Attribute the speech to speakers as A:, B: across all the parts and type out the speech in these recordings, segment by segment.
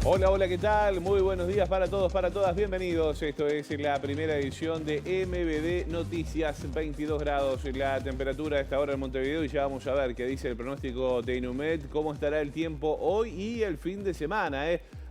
A: Hola, hola, ¿qué tal? Muy buenos días para todos, para todas. Bienvenidos. Esto es la primera edición de MBD Noticias. 22 grados la temperatura a esta hora en Montevideo y ya vamos a ver qué dice el pronóstico de Inumet, cómo estará el tiempo hoy y el fin de semana.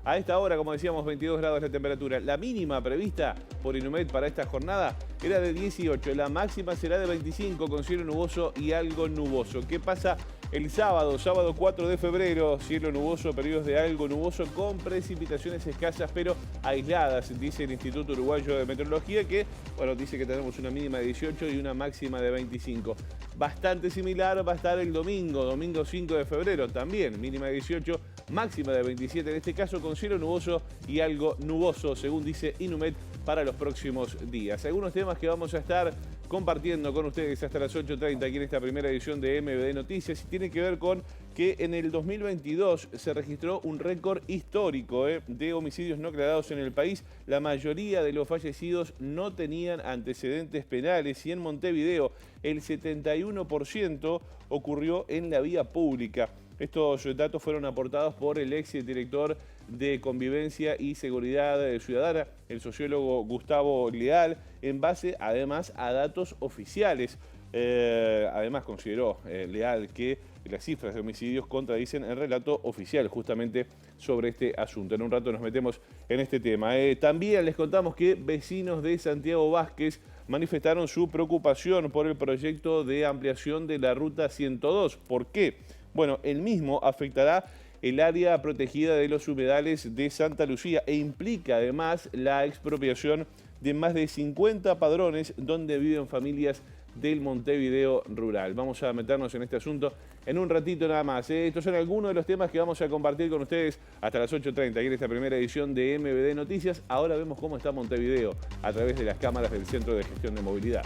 A: A esta hora, como decíamos, 22 grados la temperatura. La mínima prevista por Inumet para esta jornada era de 18. La máxima será de 25 con cielo nuboso y algo nuboso. ¿Qué pasa el sábado 4 de febrero? Cielo nuboso, periodos de algo nuboso con precipitaciones escasas pero aisladas, dice el Instituto Uruguayo de Meteorología, que, bueno, dice que tenemos una mínima de 18 y una máxima de 25. Bastante similar va a estar el domingo 5 de febrero, también mínima de 18, máxima de 27, en este caso con cielo nuboso y algo nuboso, según dice Inumet, para los próximos días. Algunos temas que vamos a estar compartiendo con ustedes hasta las 8:30 aquí en esta primera edición de MBD Noticias, y tiene que ver con que en el 2022 se registró un récord histórico de homicidios no aclarados en el país. La mayoría de los fallecidos no tenían antecedentes penales y en Montevideo el 71% ocurrió en la vía pública. Estos datos fueron aportados por el ex director de Convivencia y Seguridad Ciudadana, el sociólogo Gustavo Leal, en base además a datos oficiales. Además consideró Leal que las cifras de homicidios contradicen el relato oficial justamente sobre este asunto. En un rato nos metemos en este tema. También les contamos que vecinos de Santiago Vázquez manifestaron su preocupación por el proyecto de ampliación de la Ruta 102. ¿Por qué? Bueno, el mismo afectará el área protegida de los humedales de Santa Lucía e implica además la expropiación de más de 50 padrones donde viven familias del Montevideo rural. Vamos a meternos en este asunto en un ratito nada más. Estos son algunos de los temas que vamos a compartir con ustedes hasta las 8:30 aquí en esta primera edición de MBD Noticias. Ahora vemos cómo está Montevideo a través de las cámaras del Centro de Gestión de Movilidad.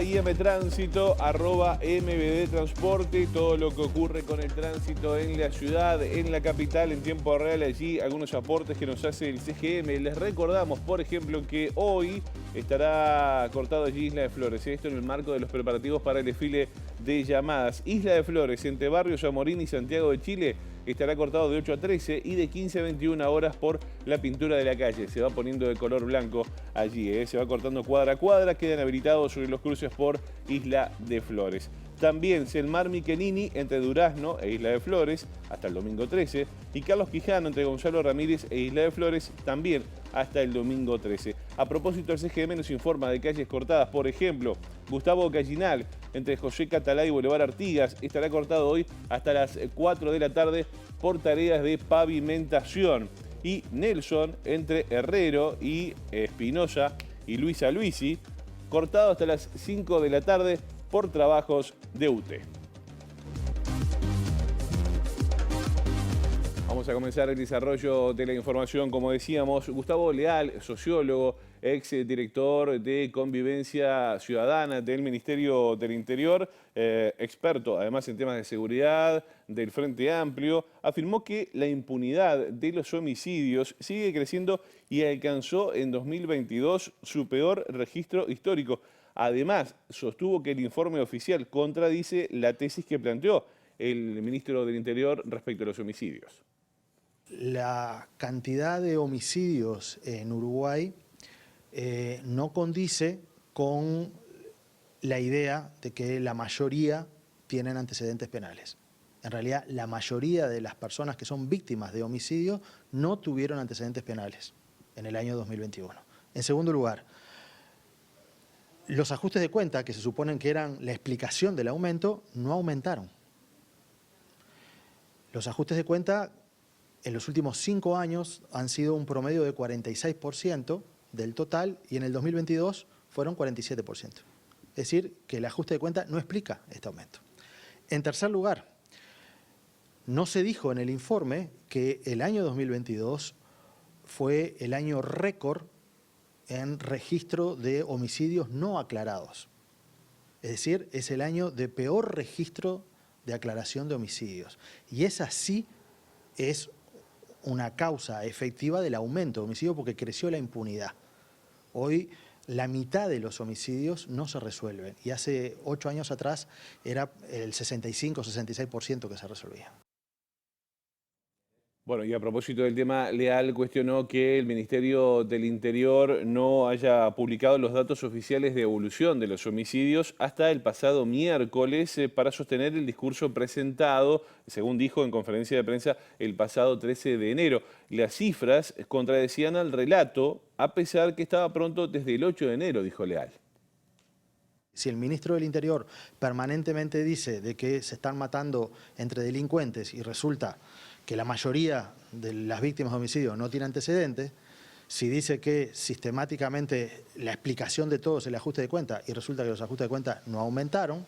A: @IMTránsito, @MBD Transporte, todo lo que ocurre con el tránsito en la ciudad, en la capital, en tiempo real. Allí algunos aportes que nos hace el CGM. Les recordamos, por ejemplo, que hoy estará cortado allí Isla de Flores. Esto en el marco de los preparativos para el desfile de llamadas. Isla de Flores, entre Barrios Amorín y Santiago de Chile, estará cortado de 8 a 13 y de 15 a 21 horas por la pintura de la calle. Se va poniendo de color blanco allí, se va cortando cuadra a cuadra, quedan habilitados sobre los cruces por Isla de Flores. También Selmar Michelini entre Durazno e Isla de Flores hasta el domingo 13 y Carlos Quijano entre Gonzalo Ramírez e Isla de Flores también hasta el domingo 13. A propósito, el CGM nos informa de calles cortadas. Por ejemplo, Gustavo Gallinal entre José Catalá y Boulevard Artigas estará cortado hoy hasta las 4 de la tarde por tareas de pavimentación. Y Nelson entre Herrero y Espinosa y Luisa Luisi cortado hasta las 5 de la tarde por trabajos de UTE. Vamos a comenzar el desarrollo de la información. Como decíamos, Gustavo Leal, sociólogo, ex director de Convivencia Ciudadana del Ministerio del Interior, experto además en temas de seguridad del Frente Amplio, afirmó que la impunidad de los homicidios sigue creciendo y alcanzó en 2022 su peor registro histórico. Además, sostuvo que el informe oficial contradice la tesis que planteó el ministro del Interior respecto a los homicidios.
B: La cantidad de homicidios en Uruguay no condice con la idea de que la mayoría tienen antecedentes penales. En realidad, la mayoría de las personas que son víctimas de homicidio no tuvieron antecedentes penales en el año 2021. En segundo lugar, los ajustes de cuenta, que se suponen que eran la explicación del aumento, no aumentaron. Los ajustes de cuenta en los últimos 5 años han sido un promedio de 46% del total y en el 2022 fueron 47%. Es decir, que el ajuste de cuenta no explica este aumento. En tercer lugar, no se dijo en el informe que el año 2022 fue el año récord en registro de homicidios no aclarados. Es decir, es el año de peor registro de aclaración de homicidios. Y esa sí es una causa efectiva del aumento de homicidios porque creció la impunidad. Hoy la mitad de los homicidios no se resuelven. Y hace 8 años atrás era el 65-66% que se resolvía.
A: Bueno, y a propósito del tema, Leal cuestionó que el Ministerio del Interior no haya publicado los datos oficiales de evolución de los homicidios hasta el pasado miércoles para sostener el discurso presentado, según dijo en conferencia de prensa, el pasado 13 de enero. Las cifras contradecían al relato, a pesar que estaba pronto desde el 8 de enero, dijo Leal.
B: Si el ministro del Interior permanentemente dice de que se están matando entre delincuentes y resulta que la mayoría de las víctimas de homicidio no tiene antecedentes, si dice que sistemáticamente la explicación de todo es el ajuste de cuenta y resulta que los ajustes de cuenta no aumentaron,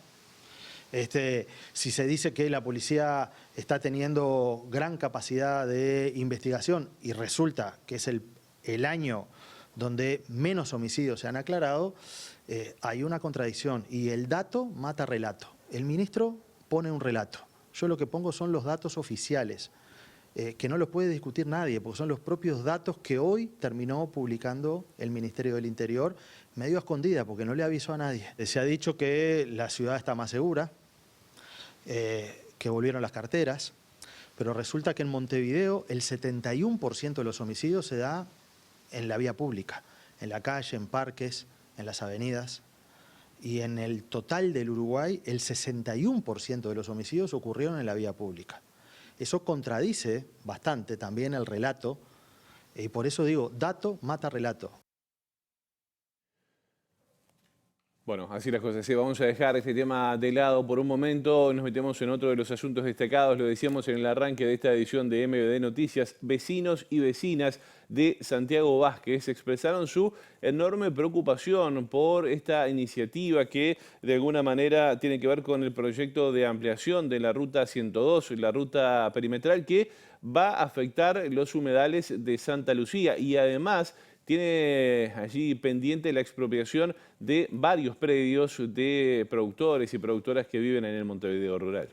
B: si se dice que la policía está teniendo gran capacidad de investigación y resulta que es el año donde menos homicidios se han aclarado, hay una contradicción y el dato mata relato. El ministro pone un relato. Yo lo que pongo son los datos oficiales, que no los puede discutir nadie, porque son los propios datos que hoy terminó publicando el Ministerio del Interior, medio a escondida, porque no le avisó a nadie. Se ha dicho que la ciudad está más segura, que volvieron las carteras, pero resulta que en Montevideo el 71% de los homicidios se da en la vía pública, en la calle, en parques, en las avenidas. Y en el total del Uruguay, el 61% de los homicidios ocurrieron en la vía pública. Eso contradice bastante también el relato, y por eso digo, dato mata relato.
A: Bueno, así las cosas. Sí, vamos a dejar este tema de lado por un momento. Nos metemos en otro de los asuntos destacados. Lo decíamos en el arranque de esta edición de MBD Noticias. Vecinos y vecinas de Santiago Vázquez expresaron su enorme preocupación por esta iniciativa que de alguna manera tiene que ver con el proyecto de ampliación de la Ruta 102, la ruta perimetral que va a afectar los humedales de Santa Lucía y además tiene allí pendiente la expropiación de varios predios de productores y productoras que viven en el Montevideo rural.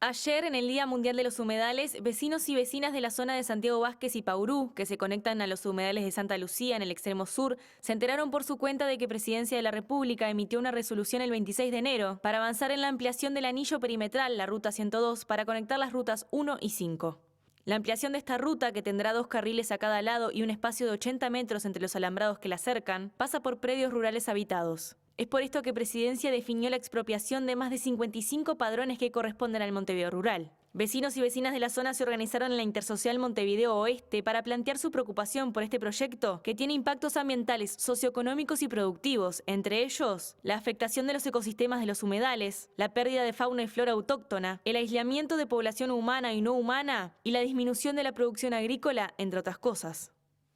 C: Ayer, en el Día Mundial de los Humedales, vecinos y vecinas de la zona de Santiago Vázquez y Paurú, que se conectan a los humedales de Santa Lucía en el extremo sur, se enteraron por su cuenta de que Presidencia de la República emitió una resolución el 26 de enero para avanzar en la ampliación del anillo perimetral, la Ruta 102, para conectar las rutas 1 y 5. La ampliación de esta ruta, que tendrá 2 carriles a cada lado y un espacio de 80 metros entre los alambrados que la cercan, pasa por predios rurales habitados. Es por esto que Presidencia definió la expropiación de más de 55 padrones que corresponden al Montevideo rural. Vecinos y vecinas de la zona se organizaron en la Intersocial Montevideo Oeste para plantear su preocupación por este proyecto que tiene impactos ambientales, socioeconómicos y productivos, entre ellos la afectación de los ecosistemas de los humedales, la pérdida de fauna y flora autóctona, el aislamiento de población humana y no humana y la disminución de la producción agrícola, entre otras cosas.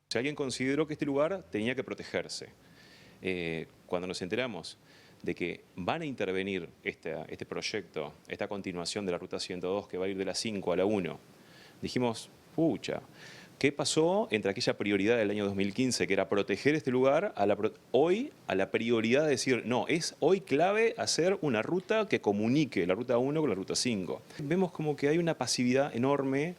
D: Si alguien consideró que este lugar tenía que protegerse. Cuando nos enteramos de que van a intervenir este proyecto, esta continuación de la Ruta 102 que va a ir de la 5 a la 1, dijimos, pucha, ¿qué pasó entre aquella prioridad del año 2015, que era proteger este lugar, hoy a la prioridad de decir, no, es hoy clave hacer una ruta que comunique la Ruta 1 con la Ruta 5? Vemos como que hay una pasividad enorme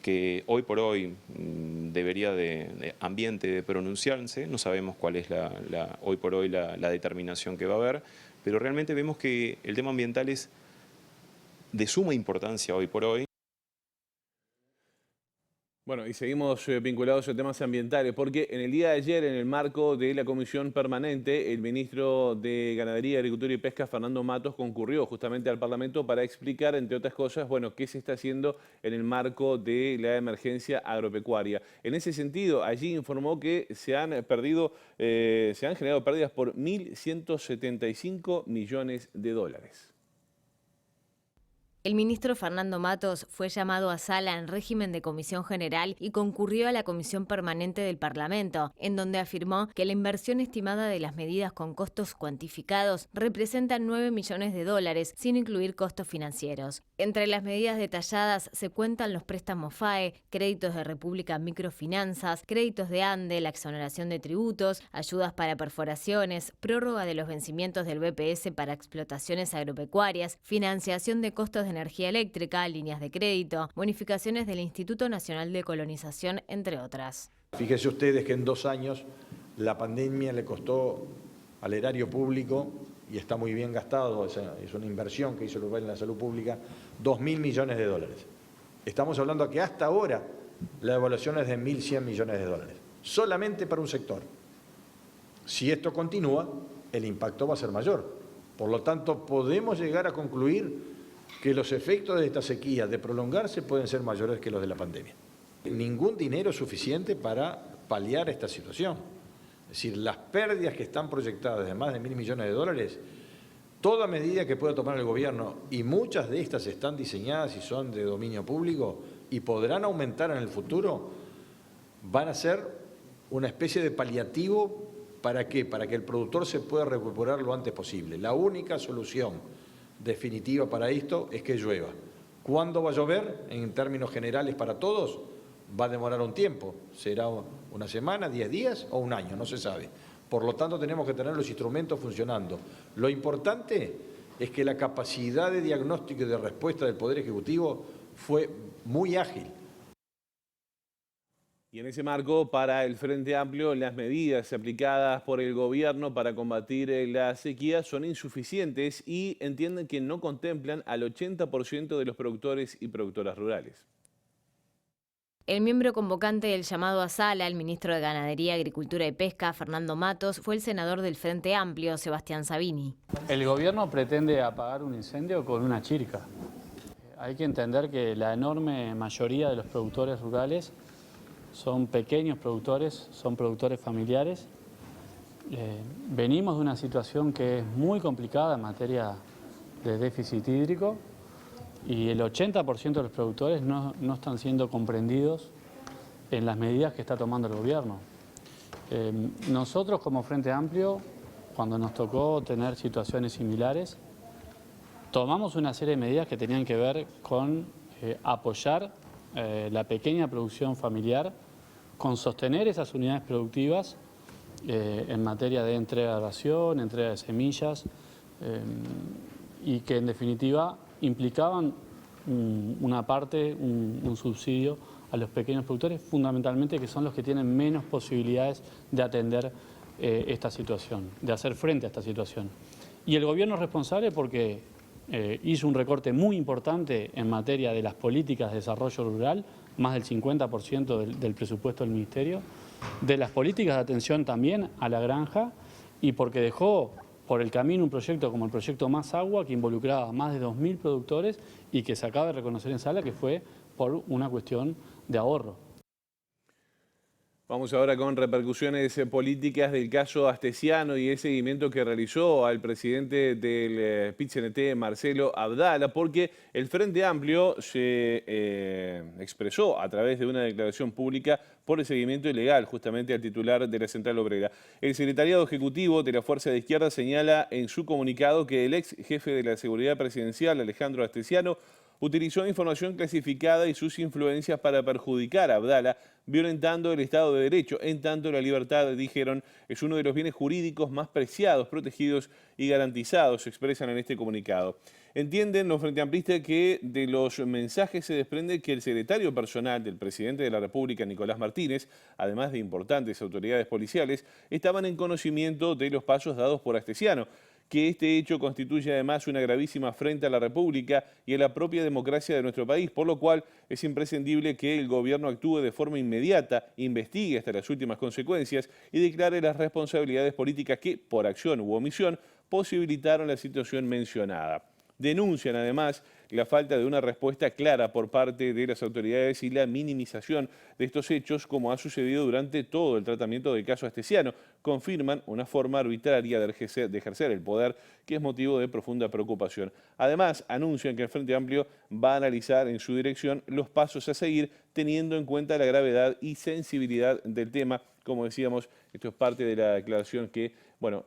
D: que hoy por hoy debería de ambiente de pronunciarse. No sabemos cuál es hoy por hoy la determinación que va a haber, pero realmente vemos que el tema ambiental es de suma importancia hoy por hoy.
A: Bueno, y seguimos vinculados a temas ambientales, porque en el día de ayer, en el marco de la Comisión Permanente, el ministro de Ganadería, Agricultura y Pesca, Fernando Matos, concurrió justamente al Parlamento para explicar, entre otras cosas, bueno, qué se está haciendo en el marco de la emergencia agropecuaria. En ese sentido, allí informó que se han generado pérdidas por 1.175 millones de dólares.
E: El ministro Fernando Matos fue llamado a sala en régimen de comisión general y concurrió a la comisión permanente del Parlamento, en donde afirmó que la inversión estimada de las medidas con costos cuantificados representa 9 millones de dólares, sin incluir costos financieros. Entre las medidas detalladas se cuentan los préstamos FAE, créditos de República Microfinanzas, créditos de ANDE, la exoneración de tributos, ayudas para perforaciones, prórroga de los vencimientos del BPS para explotaciones agropecuarias, financiación de costos de energía eléctrica, líneas de crédito, bonificaciones del Instituto Nacional de Colonización, entre otras.
F: Fíjense ustedes que en 2 años La pandemia le costó al erario público, y está muy bien gastado, es una inversión que hizo el Uruguay en la salud pública, 2.000 millones de dólares. Estamos hablando que hasta ahora la evaluación es de 1.100 millones de dólares, solamente para un sector. Si esto continúa, el impacto va a ser mayor. Por lo tanto, podemos llegar a concluir que los efectos de esta sequía de prolongarse pueden ser mayores que los de la pandemia. Ningún dinero es suficiente para paliar esta situación. Es decir, las pérdidas que están proyectadas de más de 1.000 millones de dólares, toda medida que pueda tomar el gobierno, y muchas de estas están diseñadas y son de dominio público y podrán aumentar en el futuro, van a ser una especie de paliativo. ¿Para qué? Para que el productor se pueda recuperar lo antes posible. La única solución definitiva para esto es que llueva. ¿Cuándo va a llover? En términos generales para todos, va a demorar un tiempo. Será una semana, 10 días o un año, no se sabe. Por lo tanto, tenemos que tener los instrumentos funcionando. Lo importante es que la capacidad de diagnóstico y de respuesta del Poder Ejecutivo fue muy ágil.
A: Y en ese marco, para el Frente Amplio, las medidas aplicadas por el gobierno para combatir la sequía son insuficientes y entienden que no contemplan al 80% de los productores y productoras rurales.
E: El miembro convocante del llamado a sala, el ministro de Ganadería, Agricultura y Pesca, Fernando Matos, fue el senador del Frente Amplio, Sebastián Sabini.
G: El gobierno pretende apagar un incendio con una chirca. Hay que entender que la enorme mayoría de los productores rurales son pequeños productores, son productores familiares. Venimos de una situación que es muy complicada en materia de déficit hídrico. Y el 80% de los productores no están siendo comprendidos en las medidas que está tomando el gobierno. Nosotros como Frente Amplio, cuando nos tocó tener situaciones similares, tomamos una serie de medidas que tenían que ver con apoyar la pequeña producción familiar, con sostener esas unidades productivas en materia de entrega de ración, entrega de semillas, y que en definitiva implicaban una parte, un subsidio a los pequeños productores, fundamentalmente que son los que tienen menos posibilidades de atender esta situación, de hacer frente a esta situación. Y el gobierno es responsable porque hizo un recorte muy importante en materia de las políticas de desarrollo rural, más del 50% del presupuesto del Ministerio, de las políticas de atención también a la granja, y porque dejó por el camino un proyecto como el proyecto Más Agua, que involucraba a más de 2.000 productores y que se acaba de reconocer en sala que fue por una cuestión de ahorro.
A: Vamos ahora con repercusiones políticas del caso Astesiano y el seguimiento que realizó al presidente del PIT-CNT, Marcelo Abdala, porque el Frente Amplio se expresó a través de una declaración pública por el seguimiento ilegal justamente al titular de la Central Obrera. El secretariado ejecutivo de la Fuerza de Izquierda señala en su comunicado que el ex jefe de la Seguridad Presidencial, Alejandro Astesiano, utilizó información clasificada y sus influencias para perjudicar a Abdala, violentando el Estado de Derecho. En tanto, la libertad, dijeron, es uno de los bienes jurídicos más preciados, protegidos y garantizados, se expresan en este comunicado. Entienden los frente-amplistas que de los mensajes se desprende que el secretario personal del presidente de la República, Nicolás Martínez, además de importantes autoridades policiales, estaban en conocimiento de los pasos dados por Astesiano, que este hecho constituye además una gravísima afrenta a la República y a la propia democracia de nuestro país, por lo cual es imprescindible que el gobierno actúe de forma inmediata, investigue hasta las últimas consecuencias y declare las responsabilidades políticas que, por acción u omisión, posibilitaron la situación mencionada. Denuncian además la falta de una respuesta clara por parte de las autoridades y la minimización de estos hechos, como ha sucedido durante todo el tratamiento del caso Astesiano. Confirman una forma arbitraria de ejercer el poder que es motivo de profunda preocupación. Además, anuncian que el Frente Amplio va a analizar en su dirección los pasos a seguir, teniendo en cuenta la gravedad y sensibilidad del tema. Como decíamos, esto es parte de la declaración que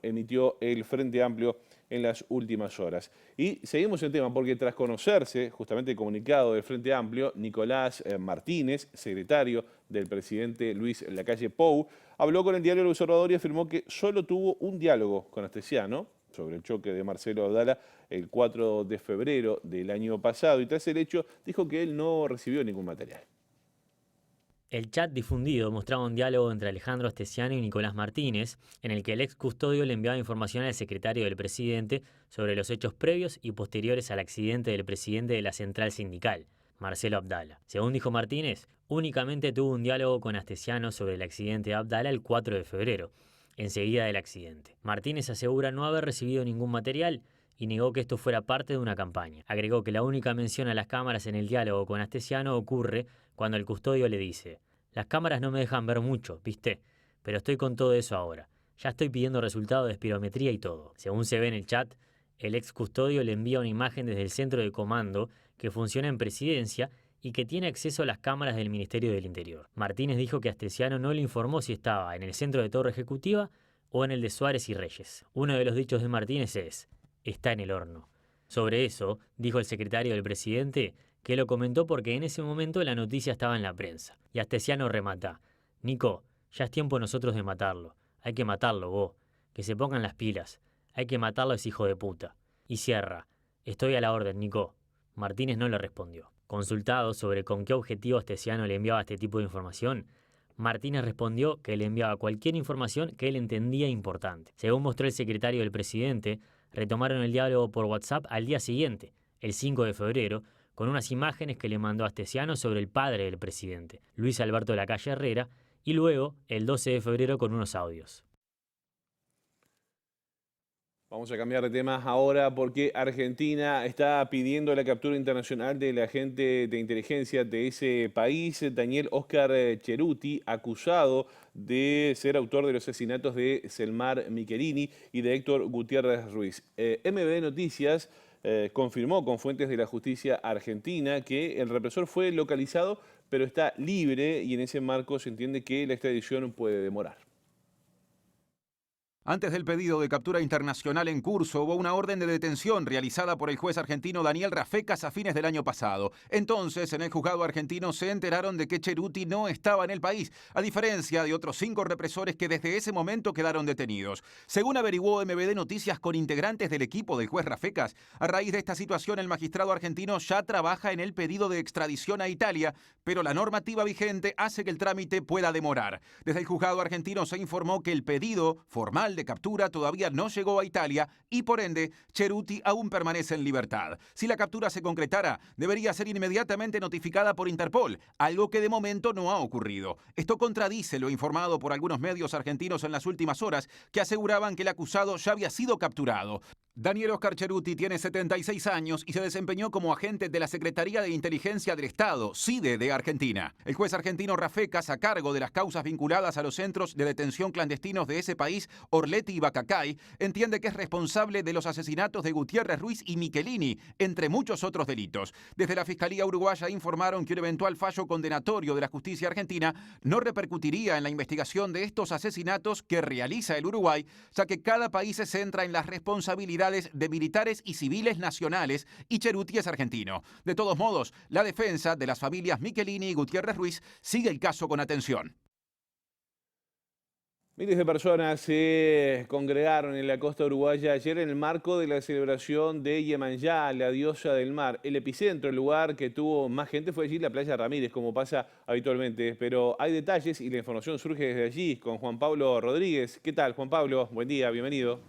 A: emitió el Frente Amplio en las últimas horas. Y seguimos el tema porque tras conocerse justamente el comunicado del Frente Amplio, Nicolás Martínez, secretario del presidente Luis Lacalle Pou, habló con el diario El Observador y afirmó que solo tuvo un diálogo con Astesiano sobre el choque de Marcelo Abdala el 4 de febrero del año pasado, y tras el hecho dijo que él no recibió ningún material.
H: El chat difundido mostraba un diálogo entre Alejandro Astesiano y Nicolás Martínez, en el que el ex custodio le enviaba información al secretario del presidente sobre los hechos previos y posteriores al accidente del presidente de la central sindical, Marcelo Abdala. Según dijo Martínez, únicamente tuvo un diálogo con Astesiano sobre el accidente de Abdala el 4 de febrero, enseguida del accidente. Martínez asegura no haber recibido ningún material y negó que esto fuera parte de una campaña. Agregó que la única mención a las cámaras en el diálogo con Astesiano ocurre cuando el custodio le dice: las cámaras no me dejan ver mucho, ¿viste? Pero estoy con todo eso ahora. Ya estoy pidiendo resultados de espirometría y todo. Según se ve en el chat, el ex custodio le envía una imagen desde el centro de comando que funciona en Presidencia y que tiene acceso a las cámaras del Ministerio del Interior. Martínez dijo que Astesiano no le informó si estaba en el centro de Torre Ejecutiva o en el de Suárez y Reyes. Uno de los dichos de Martínez es: está en el horno. Sobre eso, dijo el secretario del presidente que lo comentó porque en ese momento la noticia estaba en la prensa. Y Astesiano remata: Nico, ya es tiempo nosotros de matarlo. Hay que matarlo, vos. Que se pongan las pilas. Hay que matarlo a ese hijo de puta. Y cierra: estoy a la orden, Nico. Martínez no le respondió. Consultado sobre con qué objetivo Astesiano le enviaba este tipo de información, Martínez respondió que le enviaba cualquier información que él entendía importante. Según mostró el secretario del presidente, retomaron el diálogo por WhatsApp al día siguiente, el 5 de febrero, con unas imágenes que le mandó Astesiano sobre el padre del presidente, Luis Alberto Lacalle Herrera, y luego, el 12 de febrero, con unos audios.
A: Vamos a cambiar de temas ahora porque Argentina está pidiendo la captura internacional del agente de inteligencia de ese país, Daniel Oscar Ceruti, acusado de ser autor de los asesinatos de Selmar Michelini y de Héctor Gutiérrez Ruiz. MBD Noticias confirmó con fuentes de la justicia argentina que el represor fue localizado, pero está libre, y en ese marco se entiende que la extradición puede demorar.
I: Antes del pedido de captura internacional en curso, hubo una orden de detención realizada por el juez argentino Daniel Rafecas a fines del año pasado. Entonces, en el juzgado argentino se enteraron de que Ceruti no estaba en el país, a diferencia de otros 5 represores que desde ese momento quedaron detenidos. Según averiguó MBD Noticias con integrantes del equipo del juez Rafecas, a raíz de esta situación el magistrado argentino ya trabaja en el pedido de extradición a Italia, pero la normativa vigente hace que el trámite pueda demorar. Desde el juzgado argentino se informó que el pedido formal de captura todavía no llegó a Italia y por ende Ceruti aún permanece en libertad. Si la captura se concretara, debería ser inmediatamente notificada por Interpol, algo que de momento no ha ocurrido. Esto contradice lo informado por algunos medios argentinos en las últimas horas, que aseguraban que el acusado ya había sido capturado. Daniel Oscar Ceruti tiene 76 años y se desempeñó como agente de la Secretaría de Inteligencia del Estado, SIDE, de Argentina. El juez argentino Rafecas, a cargo de las causas vinculadas a los centros de detención clandestinos de ese país, Orleti y Bacacay, entiende que es responsable de los asesinatos de Gutiérrez Ruiz y Michelini, entre muchos otros delitos. Desde la Fiscalía Uruguaya informaron que un eventual fallo condenatorio de la justicia argentina no repercutiría en la investigación de estos asesinatos que realiza el Uruguay, ya que cada país se centra en las responsabilidades de militares y civiles nacionales, y Ceruti es argentino. De todos modos, la defensa de las familias Michelini y Gutiérrez Ruiz sigue el caso con atención.
A: Miles de personas se congregaron en la costa uruguaya ayer en el marco de la celebración de Yemanjá, la diosa del mar. El epicentro, el lugar que tuvo más gente, fue allí la playa Ramírez, como pasa habitualmente. Pero hay detalles y la información surge desde allí con Juan Pablo Rodríguez. ¿Qué tal, Juan Pablo? Buen día, bienvenido.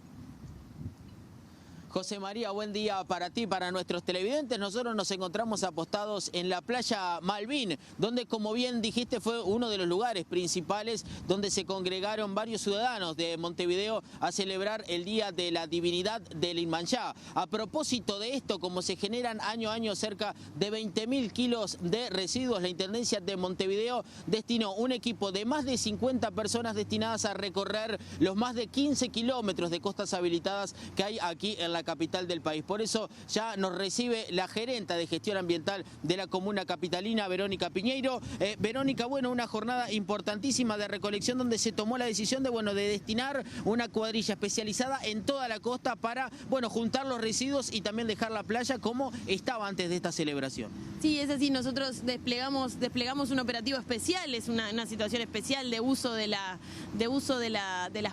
J: José María, buen día para ti, para nuestros televidentes. Nosotros nos encontramos apostados en la playa Malvin, donde, como bien dijiste, fue uno de los lugares principales donde se congregaron varios ciudadanos de Montevideo a celebrar el Día de la Divinidad del Yemanjá. A propósito de esto, como se generan año a año cerca de 20.000 kilos de residuos, la Intendencia de Montevideo destinó un equipo de más de 50 personas destinadas a recorrer los más de 15 kilómetros de costas habilitadas que hay aquí en la capital del país. Por eso ya nos recibe la gerenta de gestión ambiental de la comuna capitalina, Verónica Piñeiro. Verónica, bueno, una jornada importantísima de recolección donde se tomó la decisión de destinar una cuadrilla especializada en toda la costa para, juntar los residuos y también dejar la playa como estaba antes de esta celebración.
K: Sí, es así, nosotros desplegamos un operativo especial, es una situación especial de uso de las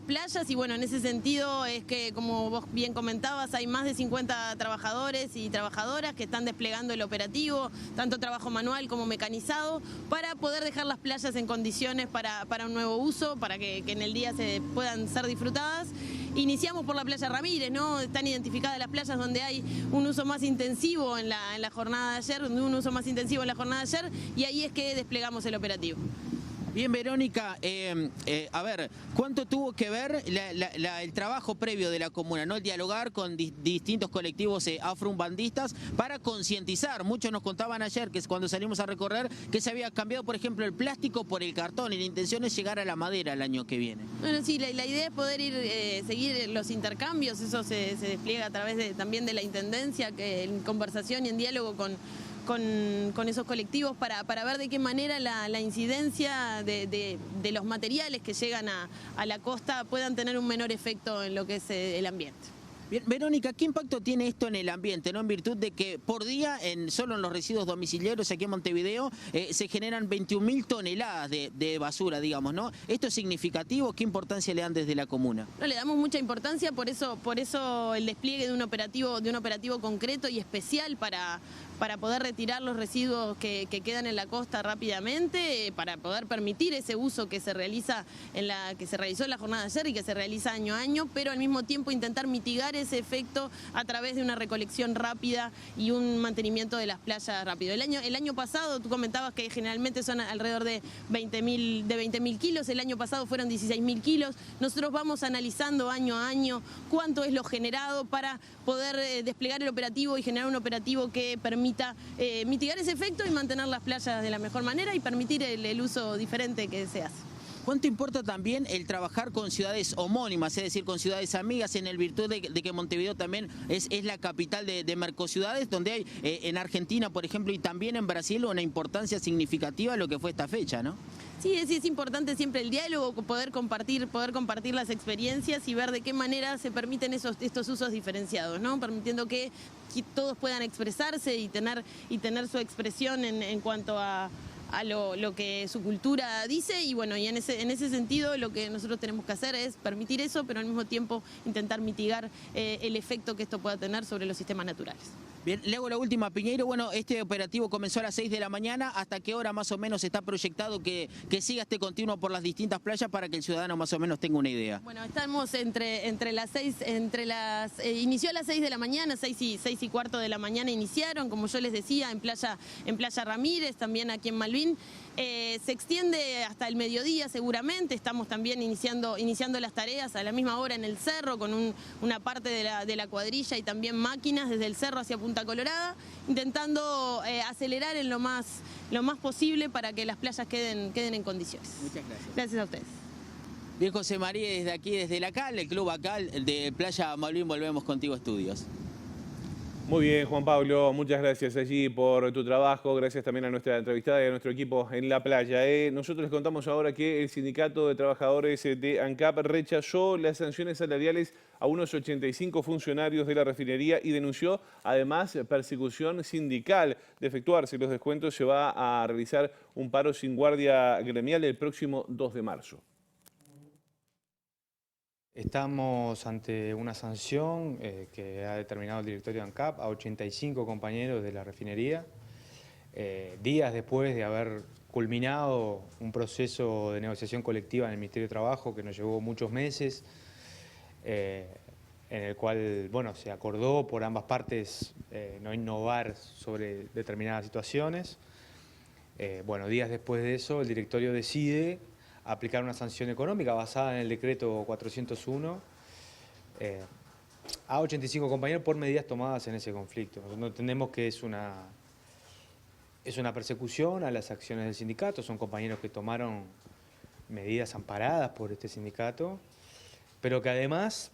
K: playas, y en ese sentido es que, como vos bien comentabas, hay más de 50 trabajadores y trabajadoras que están desplegando el operativo, tanto trabajo manual como mecanizado, para poder dejar las playas en condiciones para un nuevo uso, para que en el día se puedan ser disfrutadas. Iniciamos por la playa Ramírez, ¿no? Están identificadas las playas donde hay un uso más intensivo en la jornada de ayer, y ahí es que desplegamos el operativo.
J: Bien, Verónica, a ver, ¿cuánto tuvo que ver el trabajo previo de la comuna, ¿no? El dialogar con distintos colectivos afroumbandistas para concientizar? Muchos nos contaban ayer que cuando salimos a recorrer que se había cambiado, por ejemplo, el plástico por el cartón, y la intención es llegar a la madera el año que viene.
K: Bueno, sí, la idea es poder seguir los intercambios. Eso se despliega a través también de la Intendencia, que en conversación y en diálogo con esos colectivos para ver de qué manera la incidencia de los materiales que llegan a la costa puedan tener un menor efecto en lo que es el ambiente.
J: Bien, Verónica, ¿qué impacto tiene esto en el ambiente, ¿no? En virtud de que por día, solo en los residuos domiciliarios aquí en Montevideo, se generan 21.000 toneladas de basura, digamos, ¿no? ¿Esto es significativo? ¿Qué importancia le dan desde la comuna?
K: No, le damos mucha importancia, por eso el despliegue de un operativo concreto y especial para poder retirar los residuos que quedan en la costa rápidamente, para poder permitir ese uso que se realizó en la jornada de ayer y que se realiza año a año, pero al mismo tiempo intentar mitigar ese efecto a través de una recolección rápida y un mantenimiento de las playas rápido. El año pasado, tú comentabas que generalmente son alrededor de 20.000 kilos, el año pasado fueron 16.000 kilos. Nosotros vamos analizando año a año cuánto es lo generado para poder desplegar el operativo y generar un operativo que permita mitigar ese efecto y mantener las playas de la mejor manera y permitir el uso diferente que se hace.
J: ¿Cuánto importa también el trabajar con ciudades homónimas, es decir, con ciudades amigas, en el virtud de que Montevideo también es la capital de mercociudades, donde hay en Argentina, por ejemplo, y también en Brasil, una importancia significativa lo que fue esta fecha, ¿no?
K: Sí, es importante siempre el diálogo, poder compartir las experiencias y ver de qué manera se permiten estos usos diferenciados, ¿no? Permitiendo que todos puedan expresarse y tener su expresión en cuanto a lo que su cultura dice, y bueno, y en ese sentido lo que nosotros tenemos que hacer es permitir eso, pero al mismo tiempo intentar mitigar el efecto que esto pueda tener sobre los sistemas naturales.
J: Bien, le hago la última, Piñeiro. Bueno, este operativo comenzó a las 6 de la mañana. ¿Hasta qué hora más o menos está proyectado que siga este continuo por las distintas playas para que el ciudadano más o menos tenga una idea?
K: Bueno, estamos entre las 6, inició a las 6 de la mañana, 6 y cuarto de la mañana iniciaron, como yo les decía, en Playa Ramírez, también aquí en Malvin. Se extiende hasta el mediodía seguramente. Estamos también iniciando las tareas a la misma hora en el cerro con una parte de la cuadrilla y también máquinas desde el cerro hacia Punta Colorada, intentando acelerar en lo más posible para que las playas queden en condiciones.
J: Muchas gracias.
K: Gracias a ustedes.
J: Bien, José María, desde aquí, desde la CAL, el Club ACAL de Playa Malvin, volvemos contigo a estudios.
A: Muy bien, Juan Pablo, muchas gracias allí por tu trabajo, gracias también a nuestra entrevistada y a nuestro equipo en la playa. Nosotros les contamos ahora que el Sindicato de Trabajadores de ANCAP rechazó las sanciones salariales a unos 85 funcionarios de la refinería y denunció además persecución sindical. De efectuarse los descuentos, se va a realizar un paro sin guardia gremial el próximo 2 de marzo.
L: Estamos ante una sanción que ha determinado el directorio de ANCAP a 85 compañeros de la refinería, días después de haber culminado un proceso de negociación colectiva en el Ministerio de Trabajo que nos llevó muchos meses, en el cual se acordó por ambas partes no innovar sobre determinadas situaciones. Días después de eso, el directorio decide aplicar una sanción económica basada en el decreto 401 a 85 compañeros por medidas tomadas en ese conflicto. Nosotros entendemos que es una persecución a las acciones del sindicato, son compañeros que tomaron medidas amparadas por este sindicato, pero que además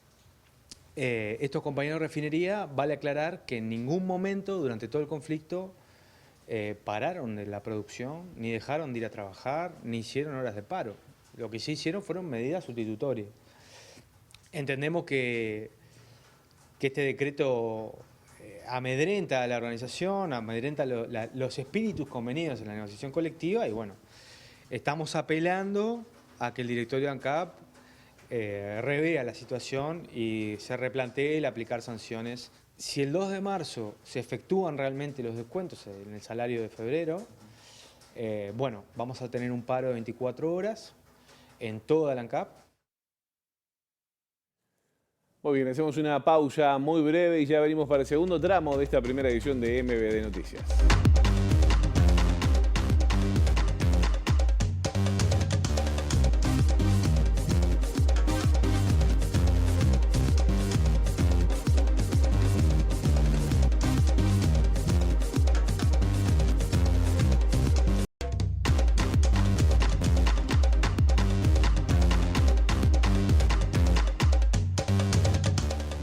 L: estos compañeros de refinería, vale aclarar que en ningún momento durante todo el conflicto pararon de la producción, ni dejaron de ir a trabajar, ni hicieron horas de paro. Lo que sí hicieron fueron medidas sustitutorias. Entendemos que este decreto amedrenta a la organización, amedrenta los espíritus convenidos en la negociación colectiva y estamos apelando a que el directorio de ANCAP revea la situación y se replantee el aplicar sanciones. Si el 2 de marzo se efectúan realmente los descuentos en el salario de febrero, bueno, vamos a tener un paro de 24 horas en toda la ANCAP.
A: Muy bien, hacemos una pausa muy breve y ya venimos para el segundo tramo de esta primera edición de MBD Noticias.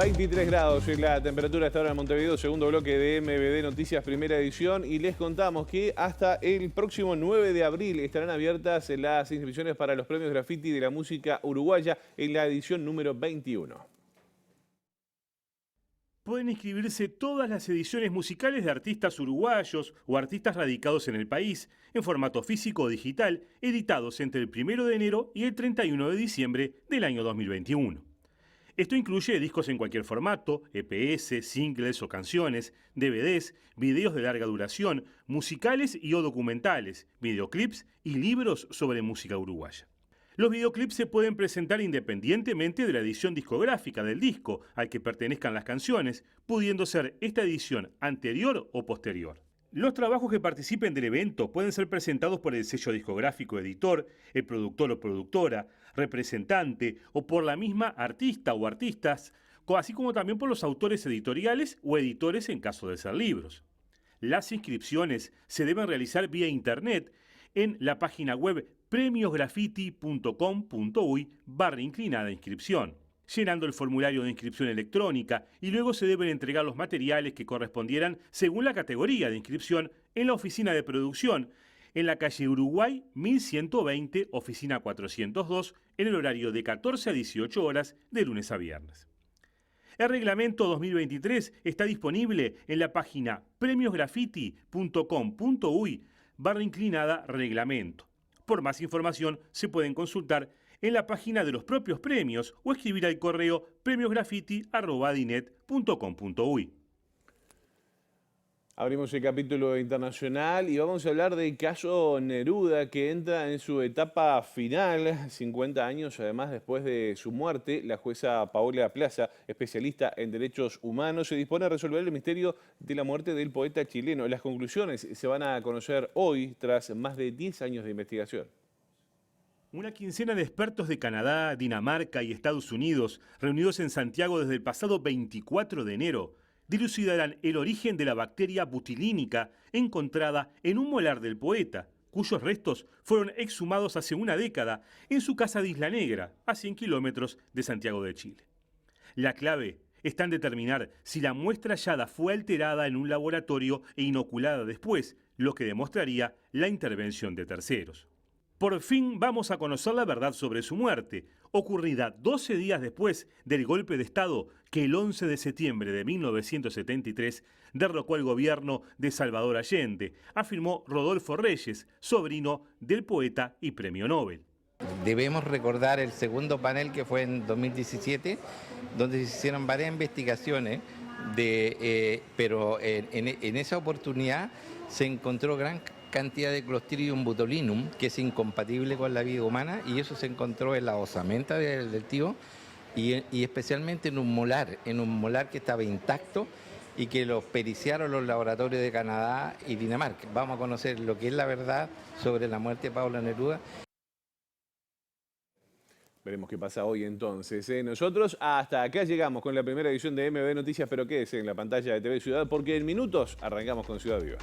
A: ...23 grados es la temperatura hasta ahora en Montevideo, segundo bloque de MBD Noticias, primera edición, y les contamos que hasta el próximo 9 de abril estarán abiertas las inscripciones para los premios Graffiti de la música uruguaya en la edición número 21.
M: Pueden inscribirse todas las ediciones musicales de artistas uruguayos o artistas radicados en el país, en formato físico o digital, editados entre el 1 de enero y el 31 de diciembre del año 2021. Esto incluye discos en cualquier formato, EPS, singles o canciones, DVDs, videos de larga duración, musicales y o documentales, videoclips y libros sobre música uruguaya. Los videoclips se pueden presentar independientemente de la edición discográfica del disco al que pertenezcan las canciones, pudiendo ser esta edición anterior o posterior. Los trabajos que participen del evento pueden ser presentados por el sello discográfico editor, el productor o productora, representante o por la misma artista o artistas, así como también por los autores editoriales o editores en caso de ser libros. Las inscripciones se deben realizar vía internet en la página web premiosgraffiti.com.uy/inscripción, llenando el formulario de inscripción electrónica, y luego se deben entregar los materiales que correspondieran según la categoría de inscripción en la oficina de producción, en la calle Uruguay 1120, oficina 402, en el horario de 14 a 18 horas de lunes a viernes. El reglamento 2023 está disponible en la página premiosgraffiti.com.uy/reglamento. Por más información se pueden consultar en la página de los propios premios o escribir al correo premiosgraffiti@dinet.com.uy.
A: Abrimos el capítulo internacional y vamos a hablar del caso Neruda, que entra en su etapa final, 50 años además después de su muerte. La jueza Paola Plaza, especialista en derechos humanos, se dispone a resolver el misterio de la muerte del poeta chileno. Las conclusiones se van a conocer hoy tras más de 10 años de investigación.
M: Una quincena de expertos de Canadá, Dinamarca y Estados Unidos, reunidos en Santiago desde el pasado 24 de enero, dilucidarán el origen de la bacteria butilínica encontrada en un molar del poeta, cuyos restos fueron exhumados hace una década en su casa de Isla Negra, a 100 kilómetros de Santiago de Chile. La clave está en determinar si la muestra hallada fue alterada en un laboratorio e inoculada después, lo que demostraría la intervención de terceros. Por fin vamos a conocer la verdad sobre su muerte, ocurrida 12 días después del golpe de Estado que el 11 de septiembre de 1973 derrocó al gobierno de Salvador Allende, afirmó Rodolfo Reyes, sobrino del poeta y premio Nobel.
N: Debemos recordar el segundo panel que fue en 2017, donde se hicieron varias investigaciones, pero en esa oportunidad se encontró gran cantidad de Clostridium botulinum, que es incompatible con la vida humana, y eso se encontró en la osamenta del tío y especialmente en un molar que estaba intacto y que lo periciaron los laboratorios de Canadá y Dinamarca. Vamos a conocer lo que es la verdad sobre la muerte de Pablo Neruda.
A: Veremos qué pasa hoy entonces. Nosotros hasta acá llegamos con la primera edición de MBD Noticias, pero quédese en la pantalla de TV Ciudad porque en minutos arrancamos con Ciudad Viva.